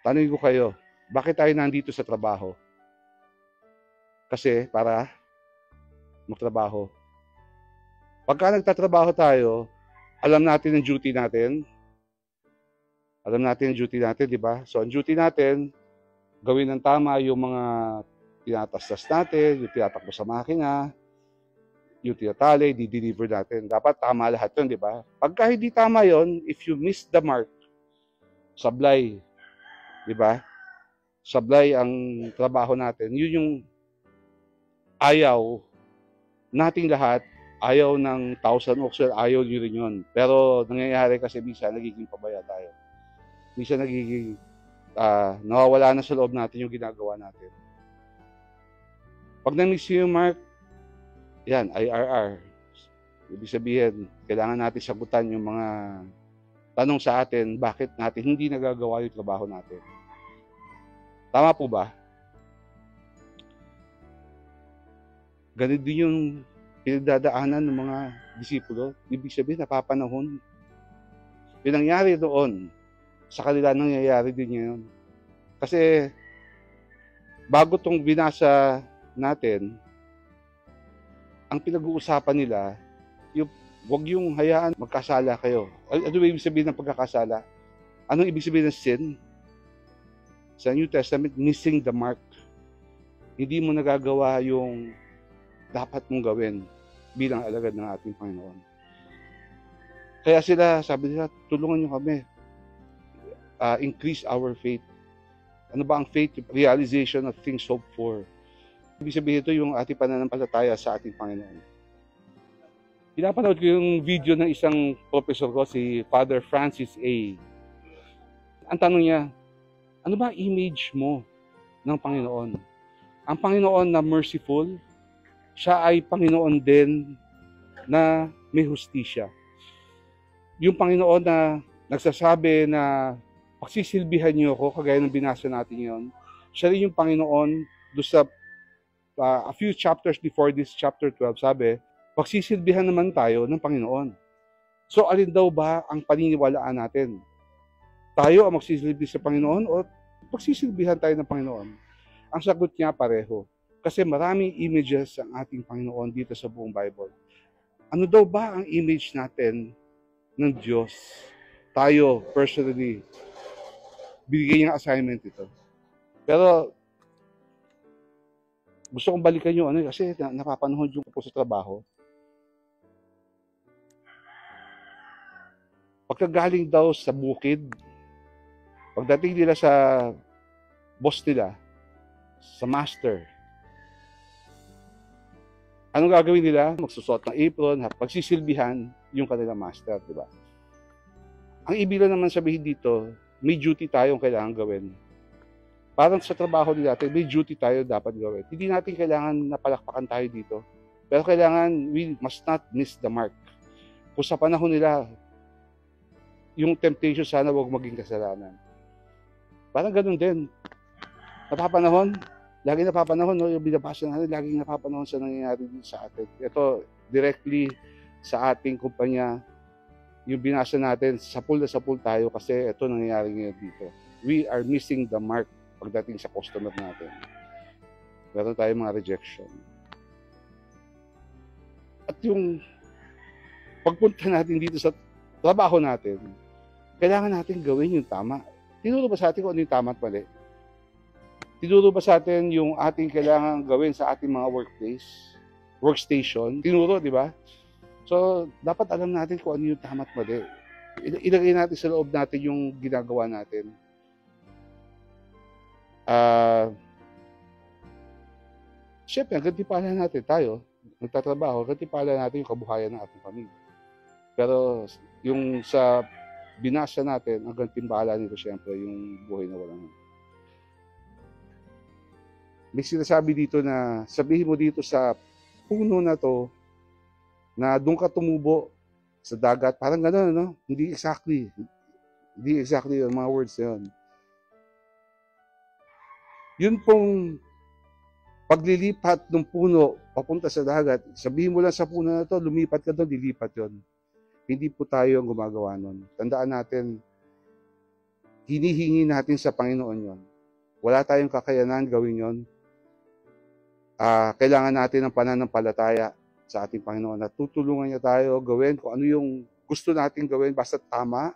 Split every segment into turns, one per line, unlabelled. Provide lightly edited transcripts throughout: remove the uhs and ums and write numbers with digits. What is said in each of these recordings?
Tanungin ko kayo, bakit tayo nandito sa trabaho? Kasi para magtrabaho. Pagka nagtatrabaho tayo, alam natin ang duty natin. Alam natin ang duty natin, di ba? So, ang duty natin, gawin ng tama yung mga tinatastas natin, yung tinatakbo sa makina, yung tinatali, di-deliver natin. Dapat tama lahat yun, di ba? Pagka hindi tama yun, if you miss the mark, sablay, di ba? Sablay ang trabaho natin. Yun yung ayaw nating lahat, ayaw ng thousand oxen, ayaw nyo rin yun. Pero nangyayari kasi minsan nagiging pabaya tayo. Minsan nagiging nawawala na sa loob natin yung ginagawa natin. Pag na-miss yung mark, yan, IRR. Ibig sabihin, kailangan natin sagutan yung mga tanong sa atin, bakit natin hindi nagagawa yung trabaho natin. Tama po ba? Ganun din yung pinagdadaanan ng mga disipulo. Ibig sabihin, napapanahon. Yung nangyari doon, sa kanila nangyayari din ngayon. Kasi, bago itong binasa natin, ang pinag-uusapan nila, huwag yung hayaan magkasala kayo. Ano ibig sabihin ng pagkakasala? Anong ibig sabihin ng sin? Sa New Testament, missing the mark. Hindi mo nagagawa yung dapat mong gawin bilang alagad ng ating Panginoon. Kaya sila, sabi nila, tulungan nyo kami. Increase our faith. Ano ba ang faith? Realization of things hoped for. Ibig sabihin ito yung ating pananampalataya sa ating Panginoon. Pinapanood ko yung video ng isang professor ko, si Father Francis A. Ang tanong niya, ano ba image mo ng Panginoon? Ang Panginoon na merciful, siya ay Panginoon din na may hustisya. Yung Panginoon na nagsasabi na pagsisilbihan niyo ako, kagaya ng binasa natin yon, siya rin yung Panginoon doon sa a few chapters before this chapter 12, sabi, pagsisilbihan naman tayo ng Panginoon. So, alin daw ba ang paniniwalaan natin? Tayo ang magsisilbi sa Panginoon o pagsisilbihan tayo ng Panginoon? Ang sagot niya pareho. Kasi maraming images ang ating Panginoon dito sa buong Bible. Ano daw ba ang image natin ng Diyos? Tayo, personally, bigay niyang assignment ito. Pero, gusto kong balikan yung kasi napapanahon yung po sa trabaho. Pagkagaling daw sa bukid, pagdating nila sa boss nila, sa master, anong gagawin nila? Magsusot ng apron, pagsisilbihan yung kanilang master, di ba? Ang ibig lang naman sabihin dito, may duty tayong kailangan gawin. Parang sa trabaho natin, may duty tayo dapat gawin. Hindi natin kailangan napalakpakan tayo dito. Pero kailangan, we must not miss the mark. Kung sa panahon nila, yung temptation sana huwag maging kasalanan. Parang ganun din. Napapanahon, lagi napapanahon, no? Yung binabasa natin, lagi napapanahon sa nangyayari dito sa atin. Ito, directly sa ating kumpanya, yung binasa natin, sapul na sapul tayo kasi ito nangyayari ngayon dito. We are missing the mark pagdating sa customer natin. Meron tayong mga rejection. At yung pagpunta natin dito sa trabaho natin, kailangan natin gawin yung tama. Tinuro ba sa atin kung ano yung tama at mali? Tinuro ba sa atin yung ating kailangan gawin sa ating mga workstation? Tinuro, di ba? So, dapat alam natin kung ano yung tama at mali. Ilagay natin sa loob natin yung ginagawa natin. Siyempre, ang gantimpala natin tayo, nagtatrabaho, gantimpala natin yung kabuhayan ng ating pamilya. Pero yung sa binasa natin, ang gantimpala nito siyempre yung buhay na walang. May sinasabi dito na, sabihin mo dito sa puno na to, na doon ka tumubo sa dagat, parang gano'n, no? Hindi exactly yung mga words na yun. Yun pong paglilipat ng puno papunta sa dagat, sabihin mo lang sa puno na to, lumipat ka doon, lilipat yun. Hindi po tayo ang gumagawa nun. Tandaan natin, hinihingi natin sa Panginoon yon. Wala tayong kakayanan gawin yon. Kailangan natin ng pananampalataya sa ating Panginoon na tutulungan niya tayo gawin kung ano yung gusto nating gawin, basta tama,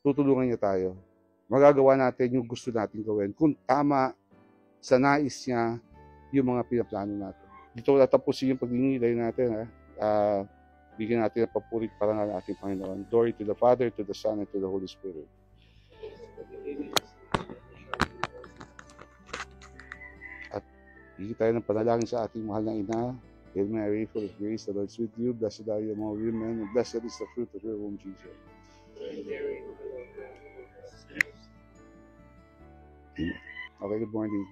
tutulungan niya tayo. Magagawa natin yung gusto nating gawin kung tama sa nais niya yung mga pinaplano natin. Dito tatapusin yung pagninilay natin. Bigyan natin ng papurit para ng ating Panginoon. Glory to the Father, to the Son, and to the Holy Spirit. At bigyan tayo ng panalangin sa ating mahal na Ina. Hail Mary, full of grace, the Lord is with you. Blessed are you among women, and blessed is the fruit of your womb, Jesus. Okay, good morning.